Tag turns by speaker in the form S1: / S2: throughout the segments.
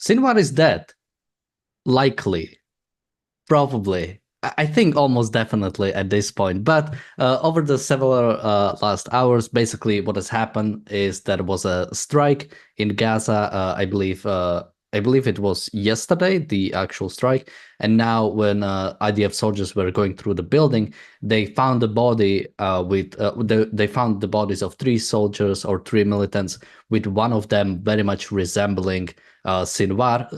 S1: Sinwar is dead. Likely. Probably. I think almost definitely at this point. But over the several last hours, basically what has happened is there was a strike in Gaza. I believe it was yesterday, the actual strike. And now, when IDF soldiers were going through the building, they found the body they found the bodies of three soldiers or three militants, with one of them very much resembling Sinwar.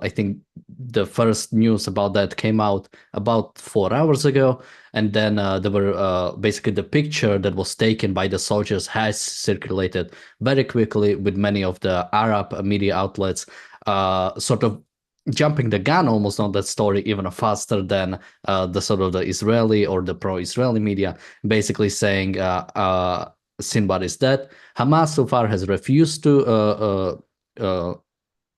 S1: I think the first news about that came out about 4 hours ago, and then there were basically the picture that was taken by the soldiers has circulated very quickly with many of the Arab media outlets, sort of jumping the gun almost on that story even faster than the sort of the Israeli or the pro-Israeli media, basically saying Sinbad is dead. Hamas so far has refused to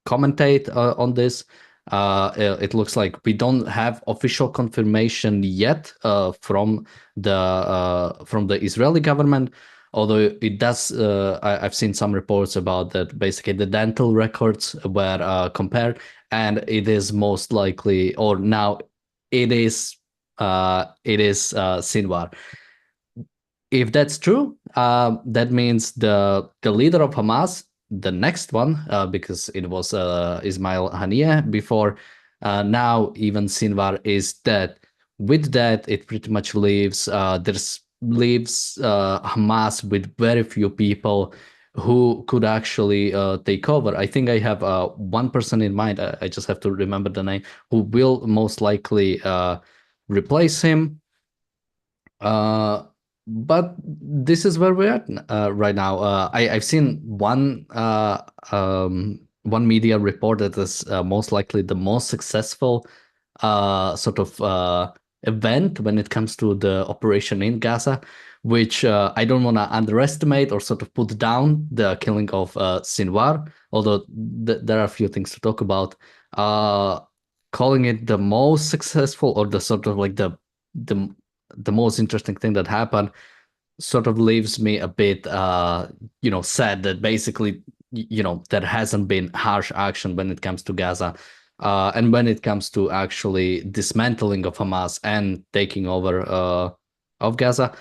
S1: commentate on this. It looks like we don't have official confirmation yet from the Israeli government, although it does. I've seen some reports about that. Basically, the dental records were compared, and it is most likely, or now it is Sinwar. If that's true, that means the leader of Hamas, the next one, because it was Ismail Haniyeh before, now even Sinwar is dead. With that, it pretty much leaves Hamas with very few people who could actually take over. I think I have one person in mind. I just have to remember the name, who will most likely replace him. But this is where we're at right now. I've seen one media report that is most likely the most successful sort of event when it comes to the operation in Gaza, which I don't want to underestimate or sort of put down the killing of Sinwar, although there are a few things to talk about. Calling it the most successful or the sort of like the the most interesting thing that happened sort of leaves me a bit sad that basically there hasn't been harsh action when it comes to Gaza, and when it comes to actually dismantling of Hamas and taking over of Gaza.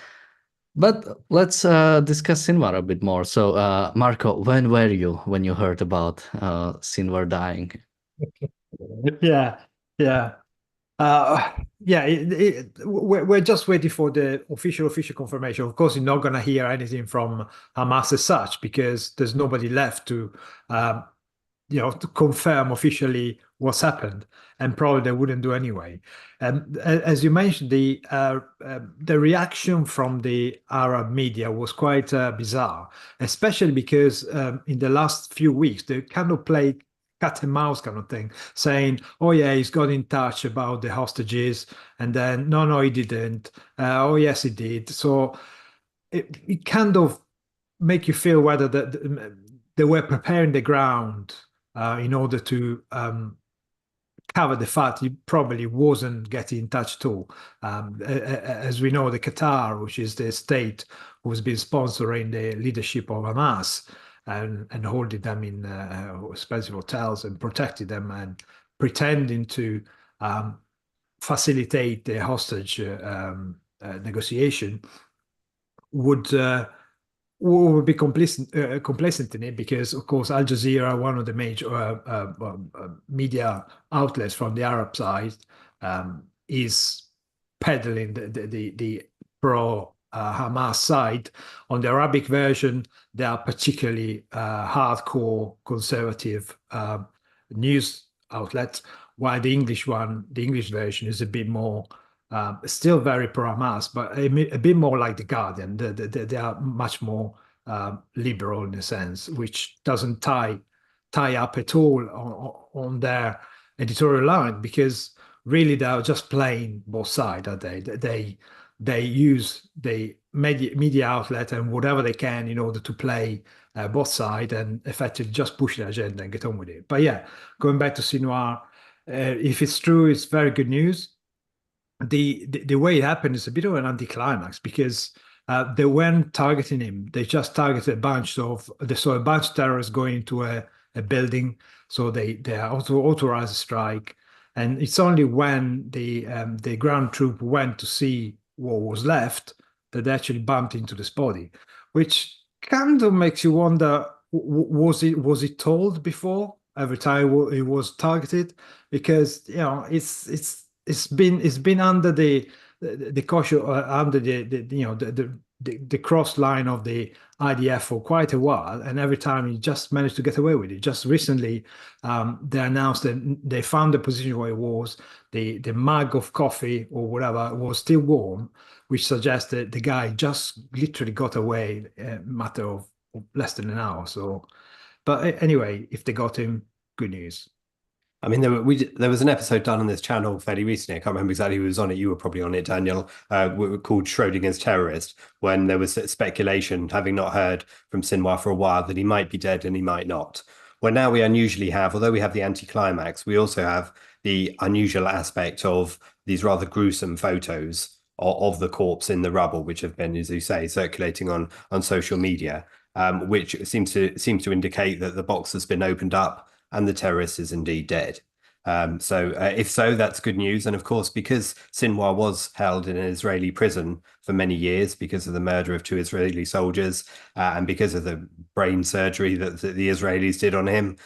S1: But let's discuss Sinwar a bit more. So Marco, when were you when you heard about Sinwar dying?
S2: Yeah, yeah. yeah, we're just waiting for the official confirmation. Of course, you're not going to hear anything from Hamas as such because there's nobody left um, to confirm officially what's happened, and probably they wouldn't do anyway. As you mentioned, the reaction from the Arab media was quite bizarre, especially because in the last few weeks they kind of played cat and mouse kind of thing, saying, "Oh yeah, he's got in touch about the hostages," and then, "No, no, he didn't." "Oh yes, he did." So it kind of make you feel whether they were preparing the ground in order to cover the fact he probably wasn't getting in touch at all. As we know, the Qatar, which is the state who's been sponsoring the leadership of Hamas and holding them in expensive hotels and protecting them and pretending to facilitate the hostage negotiation, would would be complacent in it because, of course, Al Jazeera, one of the major media outlets from the Arab side, is peddling the pro Hamas side. On the Arabic version, they are particularly hardcore conservative news outlets, while the English one, the English version, is a bit more still very pro-Hamas, but a bit more like the Guardian. They are much more liberal in a sense, which doesn't tie up at all on their editorial line because really they are just playing both sides, are they? They use the media outlet and whatever they can in order to play both sides and effectively just push their agenda and get on with it. But yeah, going back to Sinwar, if it's true, it's very good news. The way it happened is a bit of an anticlimax because they weren't targeting him. They just targeted a bunch of they saw a bunch of terrorists going into a a building, so they also authorize a strike. And it's only when the ground troop went to see what was left that they actually bumped into this body, which kind of makes you wonder: was it told before every time it was targeted? Because it's been under the caution, under the cross line of the IDF for quite a while, and every time he just managed to get away with it. Just recently, they announced that they found the position where it was. The mug of coffee or whatever was still warm, which suggests that the guy just literally got away a matter of less than an hour. So, but anyway, if they got him, good news.
S3: I mean, there was an episode done on this channel fairly recently. I can't remember exactly who was on it. You were probably on it, Daniel, called Schrodinger's Terrorist, when there was speculation, having not heard from Sinwar for a while, that he might be dead and he might not. Well, now we unusually have, although we have the anticlimax, we also have the unusual aspect of these rather gruesome photos of the corpse in the rubble, which have been, as you say, circulating on social media, which seems to indicate that the box has been opened up and the terrorist is indeed dead. So if so, that's good news. And of course, because Sinwar was held in an Israeli prison for many years because of the murder of 2 Israeli soldiers and because of the brain surgery that the Israelis did on him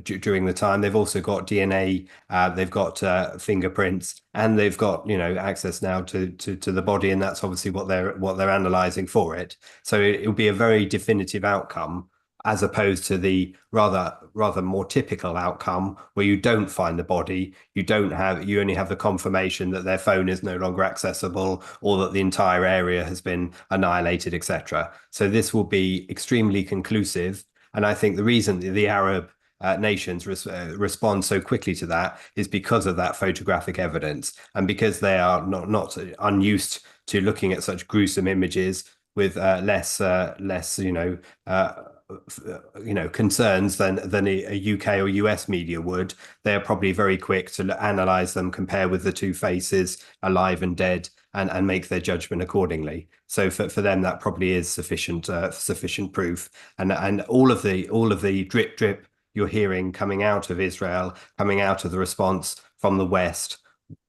S3: during the time, they've also got DNA, they've got fingerprints, and they've got access now to the body, and that's obviously what they're analysing for it. So it'll be a very definitive outcome, as opposed to the rather more typical outcome where you don't find the body, you only have the confirmation that their phone is no longer accessible or that the entire area has been annihilated, etc. So this will be extremely conclusive. And I think the reason the Arab nations respond so quickly to that is because of that photographic evidence, and because they are not unused to looking at such gruesome images with less concerns than a UK or US media would. They're probably very quick to analyze them, compare with the 2 faces, alive and dead, and make their judgment accordingly. So for them, that probably is sufficient proof. And all of the drip you're hearing coming out of Israel, coming out of the response from the West,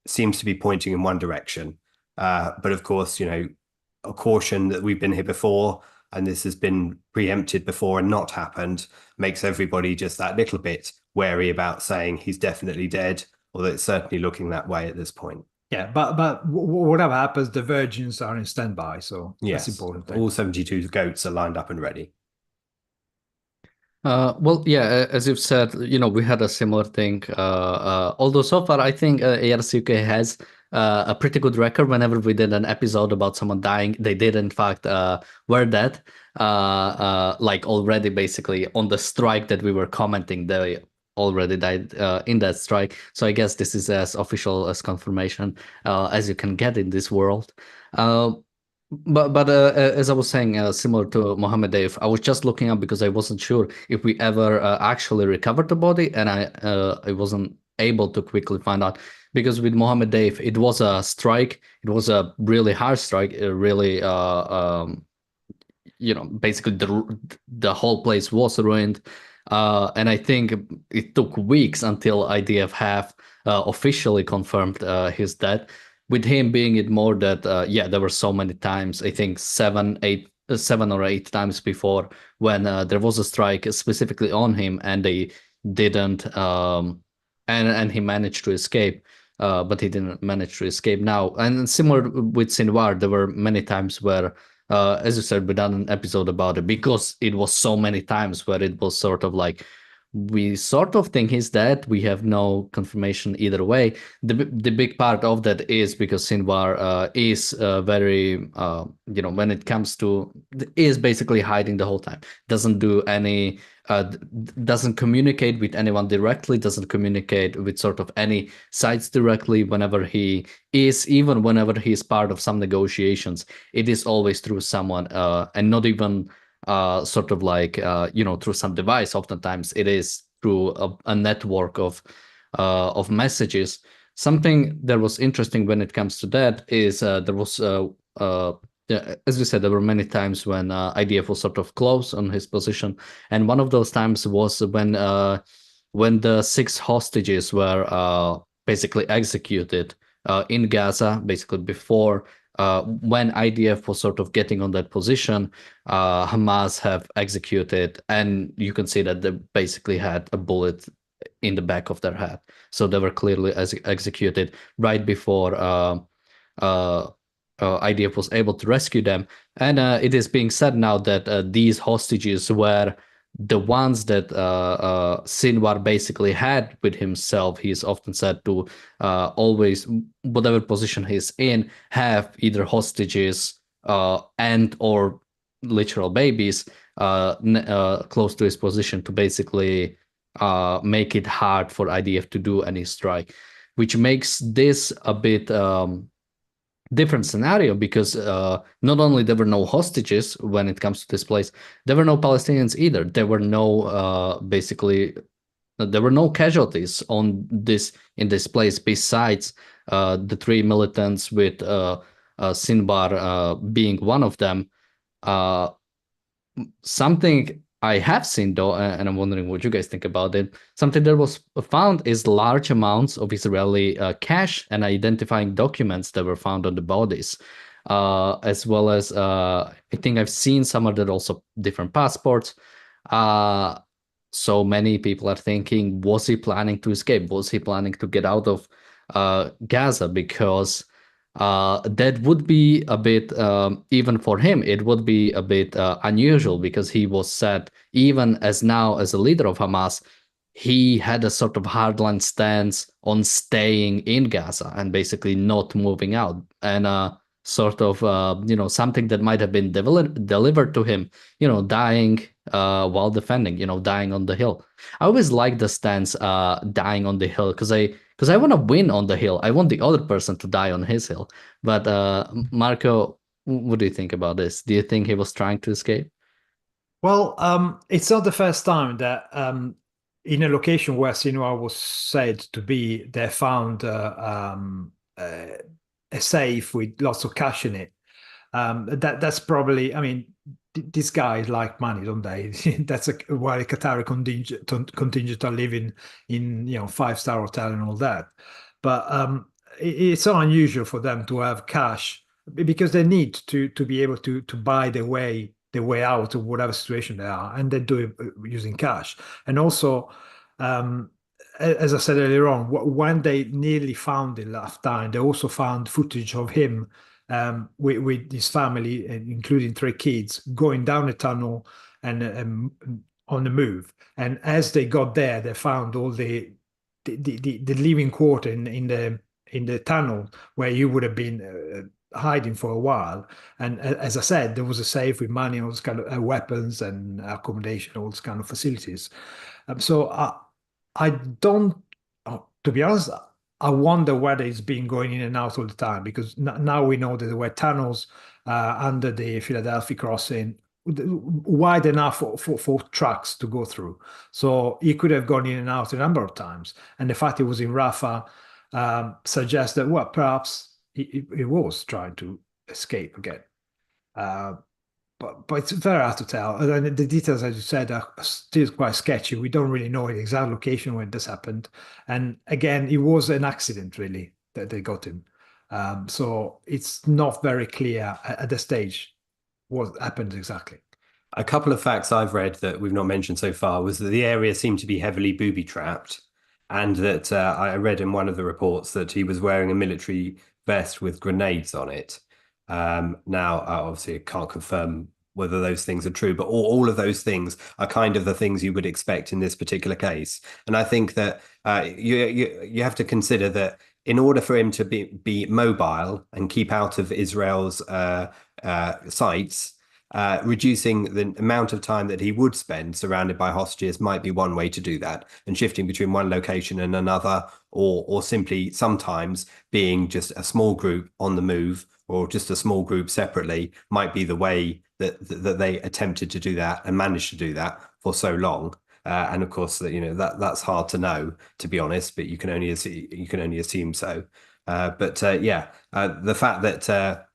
S3: seems to be pointing in one direction. But of course, a caution that we've been here before, and this has been preempted before and not happened, makes everybody just that little bit wary about saying he's definitely dead, although it's certainly looking that way at this point.
S2: Yeah, but whatever happens, the virgins are in standby, so
S3: yes,
S2: that's important.
S3: All 72 goats are lined up and ready.
S1: Well, yeah, as you've said, we had a similar thing. Although so far, I think ARCUK has a pretty good record. Whenever we did an episode about someone dying, they did, in fact, were dead. Like already, basically, on the strike that we were commenting, they already died in that strike. So I guess this is as official as confirmation as you can get in this world. But as I was saying, similar to Mohammed Dave, I was just looking up because I wasn't sure if we ever actually recovered the body, and I wasn't able to quickly find out, because with Mohammed Dave, it was a strike. It was a really hard strike, really, basically the whole place was ruined. And I think it took weeks until IDF have officially confirmed his death. With him being it more that, there were so many times, I think 7 or 8 times before, when there was a strike specifically on him and they didn't, and he managed to escape, but he didn't manage to escape now. And similar with Sinwar, there were many times where, as you said, we done an episode about it, because it was so many times where it was sort of like, we sort of think he's dead. We have no confirmation either way. The big part of that is because Sinwar is very, when it comes to, is basically hiding the whole time. Doesn't do any, doesn't communicate with anyone directly, doesn't communicate with sort of any sides directly. Whenever he is, even whenever he's part of some negotiations, it is always through someone, and not even sort of like, through some device. Oftentimes it is through a network of messages. Something that was interesting when it comes to that is there was Yeah, as you said, there were many times when IDF was sort of close on his position, and one of those times was when the 6 hostages were basically executed in Gaza, basically before when IDF was sort of getting on that position, Hamas have executed, and you can see that they basically had a bullet in the back of their head, so they were clearly executed right before. Uh, IDF was able to rescue them. And it is being said now that these hostages were the ones that Sinwar basically had with himself. He is often said to always, whatever position he's in, have either hostages and or literal babies close to his position to basically make it hard for IDF to do any strike, which makes this a bit different scenario because not only there were no hostages when it comes to this place, there were no Palestinians either. There were no there were no casualties on this in this place besides the 3 militants with Sinbar being one of them. Uh, Something I have seen though, and I'm wondering what you guys think about it. Something that was found is large amounts of Israeli cash and identifying documents that were found on the bodies, as well as I think I've seen some of that also different passports. Uh, so many people are thinking, was he planning to escape? Was he planning to get out of Gaza? Because that would be a bit, even for him, it would be a bit unusual because he was said, even as now as a leader of Hamas, he had a sort of hardline stance on staying in Gaza and basically not moving out. And sort of, something that might have been delivered to him, dying while defending, dying on the hill. I always like the stance, dying on the hill, because I want to win on the hill. I want the other person to die on his hill. But Marco, what do you think about this? Do you think he was trying to escape?
S2: Well, it's not the first time that in a location where Sinwar was said to be, they found a safe with lots of cash in it. That's probably, I mean, these guys like money, don't they? That's why the Qatari contingent are living in 5-star hotel and all that. But it's so unusual for them to have cash because they need to be able to buy their way out of whatever situation they are, and they do it using cash. And also, as I said earlier on, when they nearly found him last time, they also found footage of him with his family, including 3 kids, going down a tunnel and on the move. And as they got there, they found all the living quarter in the tunnel where you would have been hiding for a while. And as I said, there was a safe with money, all those kind of weapons and accommodation, all those kind of facilities. So I don't, to be honest, I wonder whether it's been going in and out all the time, because now we know that there were tunnels under the Philadelphia crossing wide enough for trucks to go through. So he could have gone in and out a number of times. And the fact he was in Rafah suggests that, well, perhaps he was trying to escape again. But it's very hard to tell. And the details, as you said, are still quite sketchy. We don't really know the exact location when this happened. And again, it was an accident, really, that they got him. So it's not very clear at this stage what happened exactly.
S3: A couple of facts I've read that we've not mentioned so far was that the area seemed to be heavily booby-trapped, and that I read in one of the reports that he was wearing a military vest with grenades on it. Now, obviously, I can't confirm whether those things are true, but all of those things are kind of the things you would expect in this particular case. And I think that you have to consider that in order for him to be mobile and keep out of Israel's sights, reducing the amount of time that he would spend surrounded by hostages might be one way to do that, and shifting between one location and another, or simply sometimes being just a small group on the move, or just a small group separately, might be the way that they attempted to do that and managed to do that for so long. And of course, that's hard to know, to be honest, but you can only assume so. The fact that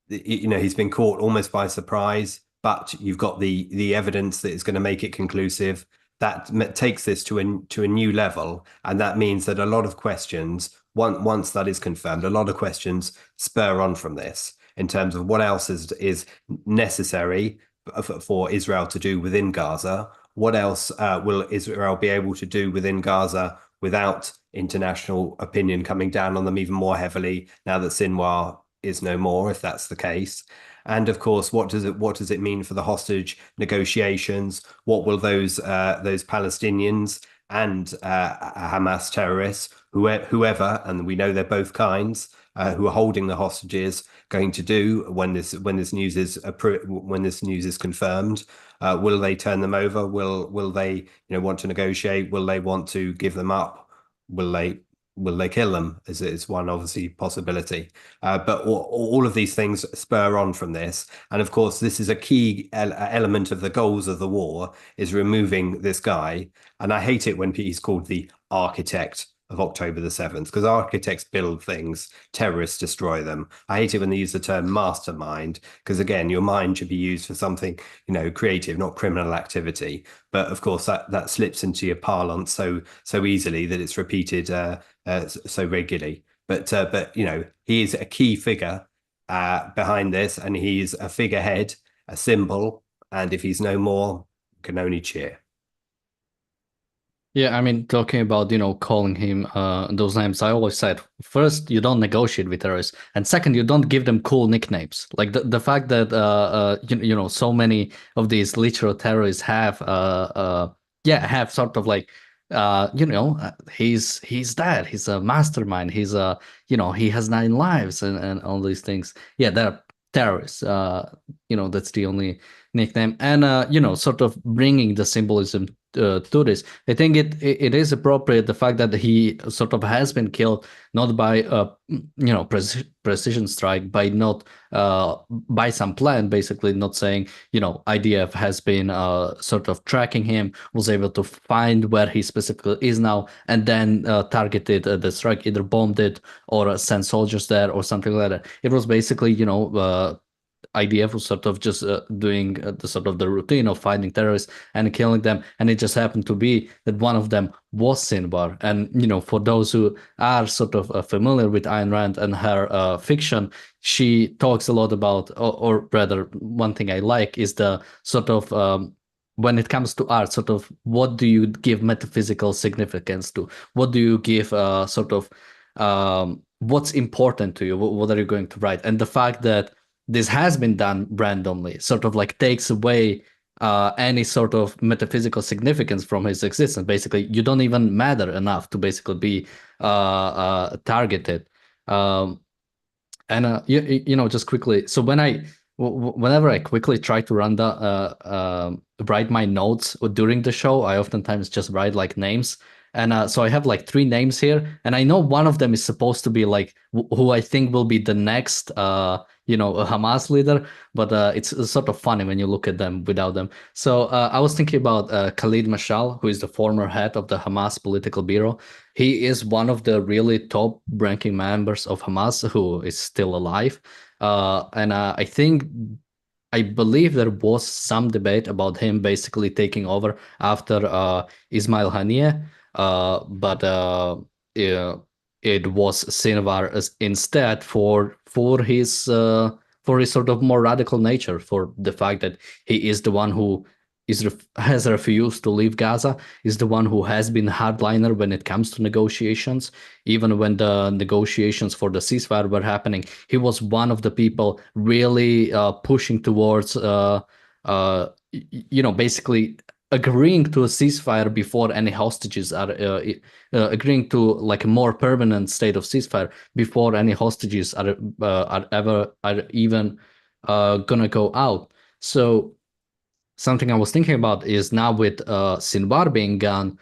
S3: he's been caught almost by surprise, but you've got the evidence that is going to make it conclusive. That takes this to a new level, and that means that a lot of questions, once that is confirmed, a lot of questions spur on from this in terms of what else is necessary for Israel to do within Gaza. What else will Israel be able to do within Gaza without international opinion coming down on them even more heavily now that Sinwar is no more, if that's the case? And of course, what does it mean for the hostage negotiations? What will those Palestinians and Hamas terrorists, whoever, and we know they're both kinds, who are holding the hostages, going to do when this news is confirmed? Will they turn them over? Will they want to negotiate? Will they want to give them up? Will they kill them? Is one obviously possibility. But all of these things spur on from this, and of course, this is a key element of the goals of the war, is removing this guy. And I hate it when he's called the architect of October the 7th, because architects build things, terrorists destroy them. I hate it when they use the term mastermind, because again, your mind should be used for something, creative, not criminal activity. But of course, that slips into your parlance so easily that it's repeated so regularly. But he is a key figure behind this, and he's a figurehead, a symbol, and if he's no more, can only cheer.
S1: Yeah, I mean, talking about, calling him those names, I always said, first, you don't negotiate with terrorists, and second, you don't give them cool nicknames. Like the fact that, so many of these literal terrorists have sort of like, he's that, he's a mastermind, he has 9 lives and all these things. Yeah, they're terrorists. That's the only nickname. And, sort of bringing the symbolism to this, I think it is appropriate, the fact that he sort of has been killed not by precision strike, by not by some plan, basically not saying IDF has been sort of tracking him, was able to find where he specifically is now, and then targeted the strike, either bombed it or sent soldiers there or something like that. It was basically IDF was sort of just doing the routine of finding terrorists and killing them, and it just happened to be that one of them was Sinwar. And for those who are sort of familiar with Ayn Rand and her fiction, she talks a lot about, or rather, one thing I like is the sort of when it comes to art, sort of what do you give metaphysical significance to? What do you give what's important to you? What are you going to write? And the fact that this has been done randomly sort of like takes away any sort of metaphysical significance from his existence. Basically, you don't even matter enough to basically be targeted. And just quickly, so whenever I quickly try to write my notes during the show, I oftentimes just write like names. And so I have like 3 names here, and I know one of them is supposed to be like who I think will be the next a Hamas leader, but it's sort of funny when you look at them without them. So I was thinking about Khalid Mashal, who is the former head of the Hamas political bureau. He is one of the really top ranking members of Hamas who is still alive. And I believe there was some debate about him basically taking over after Ismail Haniyeh, but yeah, it was Sinwar instead for his sort of more radical nature, for the fact that he is the one who has refused to leave Gaza, is the one who has been hardliner when it comes to negotiations. Even when the negotiations for the ceasefire were happening, he was one of the people really pushing towards, basically agreeing to a ceasefire before any hostages are agreeing to like a more permanent state of ceasefire before any hostages are even gonna go out. So something I was thinking about is, now with Sinwar being gone,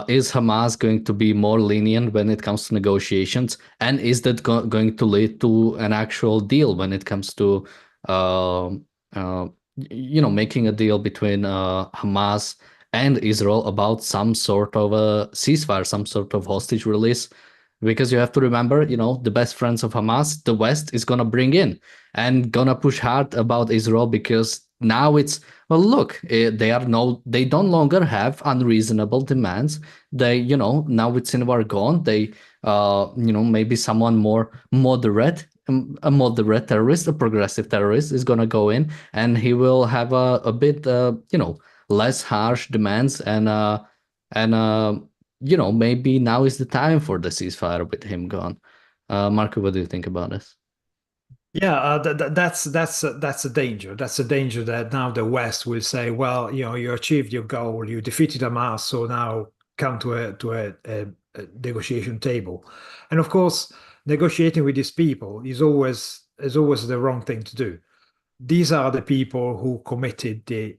S1: is Hamas going to be more lenient when it comes to negotiations, and is that going to lead to an actual deal when it comes to making a deal between Hamas and Israel about some sort of a ceasefire, some sort of hostage release? because you have to remember, the best friends of Hamas, the West is gonna bring in and gonna push hard about Israel, because now it's, well, look, they don't longer have unreasonable demands. Now with Sinwar gone, they maybe someone more moderate, a moderate terrorist, a progressive terrorist is gonna go in, and he will have a bit less harsh demands, and maybe now is the time for the ceasefire with him gone. Marco, what do you think about this?
S2: Yeah, that's a danger. That's a danger that now the West will say, well, you achieved your goal, you defeated Hamas, so now come to a negotiation table. And of course, negotiating with these people is always the wrong thing to do. These are the people who committed the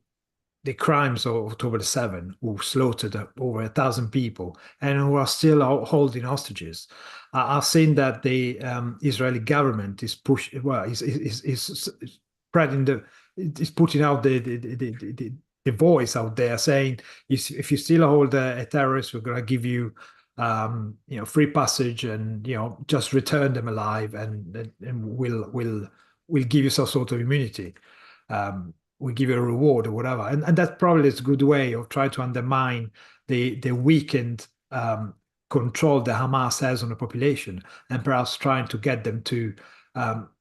S2: crimes of October the 7th, who slaughtered over 1,000 people and who are still holding hostages. I've seen that the Israeli government is spreading is putting out the voice out there saying, if you still hold a terrorist, we're going to give you free passage, and just return them alive, and we'll give you some sort of immunity. We give you a reward or whatever. And that probably is a good way of trying to undermine the weakened control that Hamas has on the population, and perhaps trying to get them to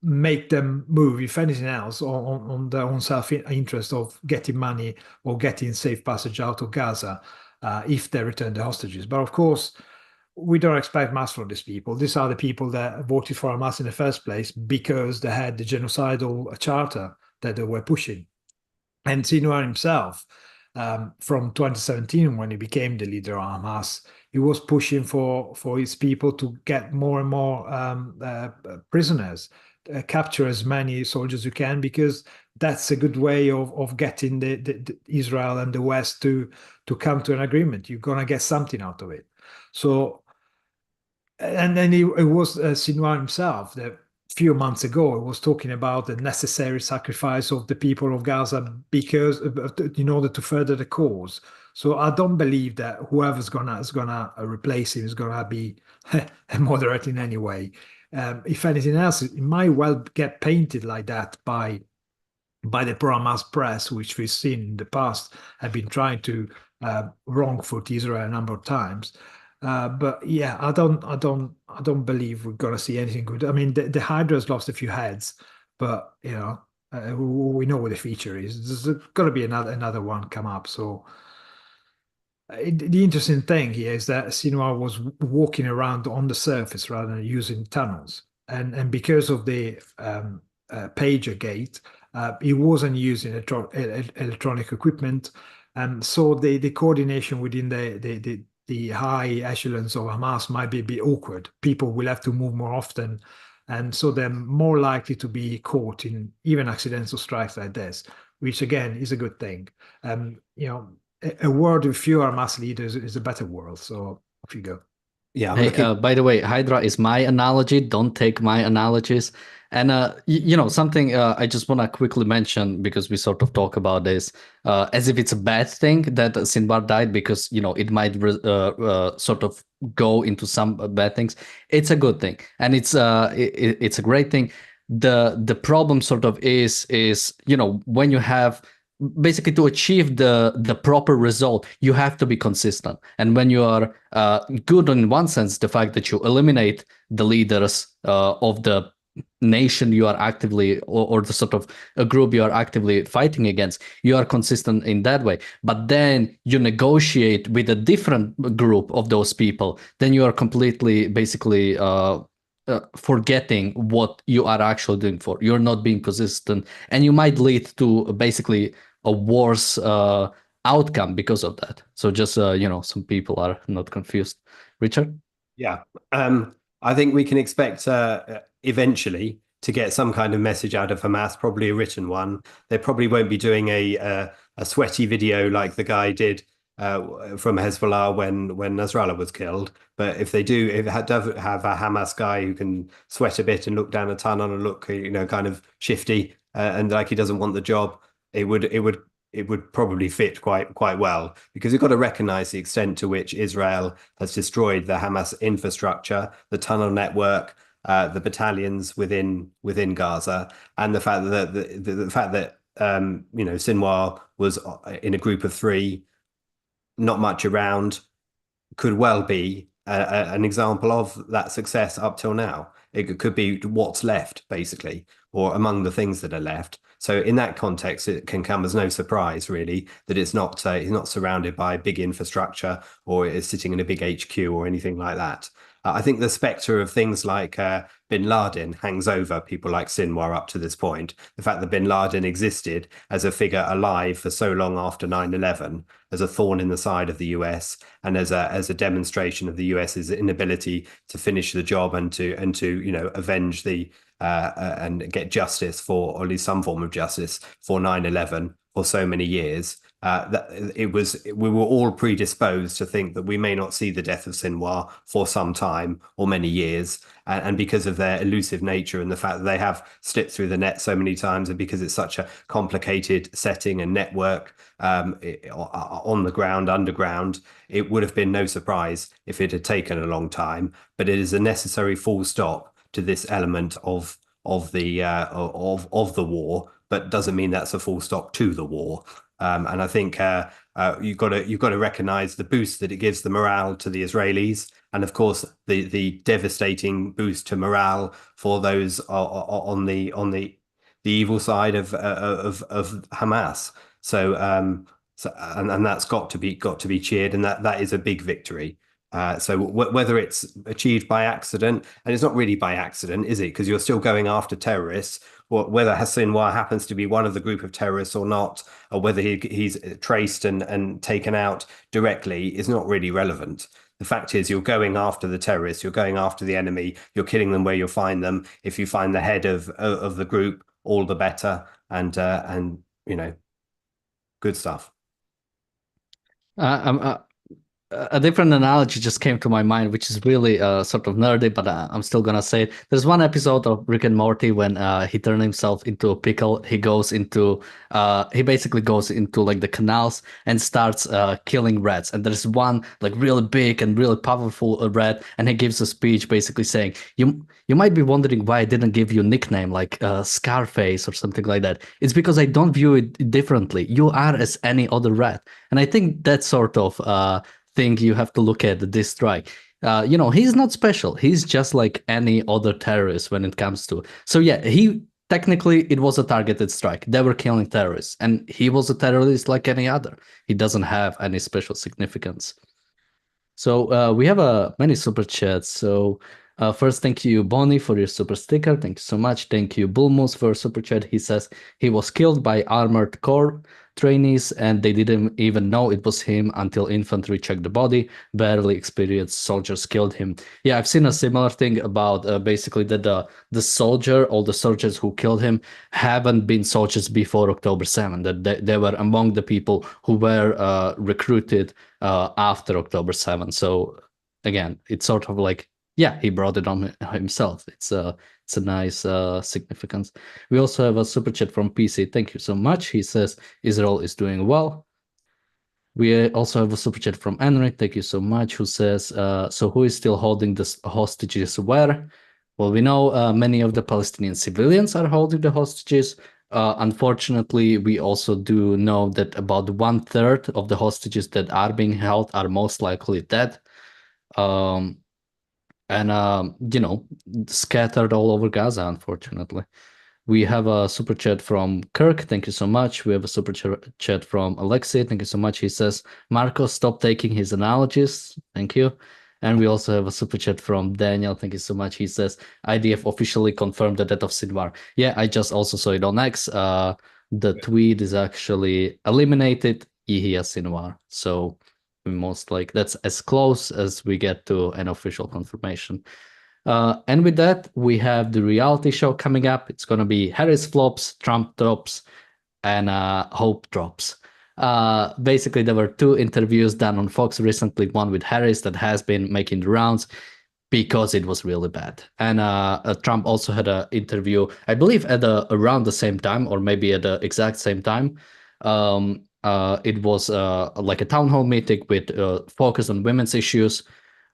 S2: make them move, if anything else, on their own self-interest of getting money or getting safe passage out of Gaza if they return the hostages. But of course, we don't expect much from these people. These are the people that voted for Hamas in the first place because they had the genocidal charter that they were pushing. And Sinwar himself, from 2017, when he became the leader of Hamas, he was pushing for his people to get more and more prisoners, capture as many soldiers as you can, because that's a good way of getting the Israel and the West to come to an agreement. You're gonna get something out of it. So, and then it was Sinwar himself that few months ago, it was talking about the necessary sacrifice of the people of Gaza because in order to further the cause. So I don't believe that whoever's gonna replace him is gonna be moderate in any way. If anything else, it might well get painted like that by the pro-Hamas press, which we've seen in the past, have been trying to wrong-foot Israel a number of times. But yeah, I don't believe we're gonna see anything good. I mean, the Hydra has lost a few heads, but we know what the feature is. There's got to be another one come up. So the interesting thing here is that Sinwar was walking around on the surface rather than using tunnels, and because of the pager gate, he wasn't using electronic equipment, and so the coordination within the high echelons of Hamas might be a bit awkward. People will have to move more often, and so they're more likely to be caught in even accidental strikes like this, which again is a good thing. A world with fewer Hamas leaders is a better world. So off you go.
S3: Yeah.
S1: Hey, by the way, Hydra is my analogy. Don't take my analogies. And something I just want to quickly mention, because we sort of talk about this as if it's a bad thing that Sinwar died, because it might sort of go into some bad things. It's a good thing, and it's a great thing. The problem sort of is when you have, basically, to achieve the proper result, you have to be consistent. And when you are good in one sense, the fact that you eliminate the leaders of the nation you are actively, or the sort of a group you are actively fighting against, you are consistent in that way. But then you negotiate with a different group of those people, then you are completely, basically, forgetting what you are actually doing for. You're not being consistent, and you might lead to basically a worse outcome because of that. So just some people are not confused. Richard?
S3: Yeah. I think we can expect eventually to get some kind of message out of Hamas, probably a written one. They probably won't be doing a sweaty video like the guy did from Hezbollah when Nasrallah was killed. But if they do, if it does have a Hamas guy who can sweat a bit and look down a tunnel and look, kind of shifty and like he doesn't want the job, it would it would probably fit quite well, because you've got to recognize the extent to which Israel has destroyed the Hamas infrastructure, the tunnel network, the battalions within Gaza, and the fact that Sinwar was in a group of three, not much around, could well be an example of that success up till now. It could be what's left, basically, or among the things that are left. So in that context, it can come as no surprise, really, that it's not surrounded by big infrastructure or is sitting in a big HQ or anything like that. I think the spectre of things like bin Laden hangs over people like Sinwar up to this point. The fact that bin Laden existed as a figure alive for so long after 9/11, as a thorn in the side of the US, and as a demonstration of the US's inability to finish the job and to avenge the and get justice for, or at least some form of justice for 9/11 for so many years. We were all predisposed to think that we may not see the death of Sinwar for some time or many years, and because of their elusive nature and the fact that they have slipped through the net so many times, and because it's such a complicated setting and network on the ground, underground, it would have been no surprise if it had taken a long time. But it is a necessary full stop to this element of the war, but doesn't mean that's a full stop to the war. And I think you've got to recognize the boost that it gives the morale to the Israelis, and of course the devastating boost to morale for those on the evil side of Hamas. So and that's got to be cheered, and that is a big victory. So whether it's achieved by accident, and it's not really by accident, is it? Because you're still going after terrorists. Whether Sinwar happens to be one of the group of terrorists or not, or whether he's traced and taken out directly, is not really relevant. The fact is, you're going after the terrorists, you're going after the enemy, you're killing them where you'll find them. If you find the head of the group, all the better, and good stuff.
S1: A different analogy just came to my mind, which is really sort of nerdy, but I'm still gonna say it. There's one episode of Rick and Morty when he turned himself into a pickle. He basically goes into like the canals and starts killing rats. And there's one like really big and really powerful rat, and he gives a speech basically saying, "You might be wondering why I didn't give you a nickname like Scarface or something like that. It's because I don't view it differently. You are as any other rat." And I think that sort of thing you have to look at this strike. He's not special. He's just like any other terrorist when it comes to. So yeah, technically it was a targeted strike. They were killing terrorists, and he was a terrorist like any other. He doesn't have any special significance. So we have many super chats. So first, thank you, Bonnie, for your super sticker. Thank you so much. Thank you, Bulmus, for super chat. He says he was killed by armored corps trainees, and they didn't even know it was him until infantry checked the body. Barely experienced soldiers killed him. Yeah, I've seen a similar thing about basically that all the soldiers who killed him haven't been soldiers before October 7th, that they were among the people who were recruited after October 7th. So again, it's sort of like, yeah, he brought it on himself. It's a nice significance. We also have a super chat from PC. Thank you so much. He says Israel is doing well. We also have a super chat from Henry. Thank you so much. Who says, so who is still holding the hostages where? Well, we know many of the Palestinian civilians are holding the hostages. Unfortunately, we also do know that about 1/3 of the hostages that are being held are most likely dead. Scattered all over Gaza, unfortunately. We have a super chat from Kirk. Thank you so much. We have a super chat from Alexei. Thank you so much. He says, Marco, stop taking his analogies. Thank you. And we also have a super chat from Daniel. Thank you so much. He says, IDF officially confirmed the death of Sinwar. Yeah, I just also saw it on X. The tweet is actually eliminated Yahya Sinwar. So most like that's as close as we get to an official confirmation. And with that, we have the reality show coming up. It's going to be Harris flops, Trump drops, and Hope drops. Basically, there were 2 interviews done on Fox recently, one with Harris that has been making the rounds because it was really bad. And Trump also had an interview, I believe, at around the same time, or maybe at the exact same time, It was like a town hall meeting with focus on women's issues.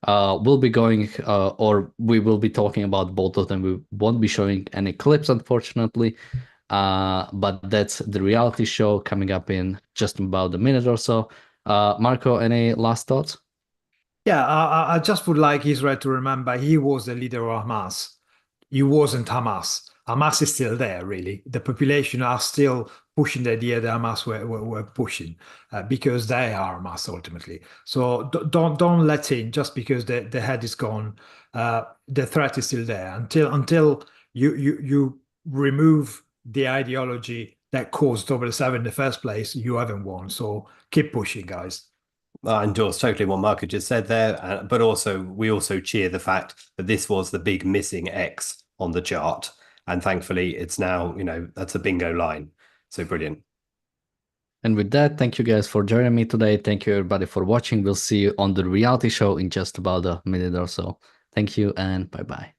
S1: We'll be going, or we will be talking about both of them. We won't be showing any clips, unfortunately. But that's the reality show coming up in just about a minute or so. Marco, any last thoughts?
S2: Yeah, I just would like Israel to remember he was the leader of Hamas. He wasn't Hamas. Hamas is still there, really. The population are still pushing the idea that Hamas were pushing because they are Hamas ultimately. So don't let in just because the head is gone. The threat is still there until you remove the ideology that caused October 7 in the first place. You haven't won. So keep pushing, guys.
S3: I endorse totally what Marco just said there, but also we also cheer the fact that this was the big missing X on the chart, and thankfully it's now, that's a bingo line. So brilliant.
S1: And with that, thank you guys for joining me today. Thank you everybody for watching. We'll see you on the reality show in just about a minute or so. Thank you and bye-bye.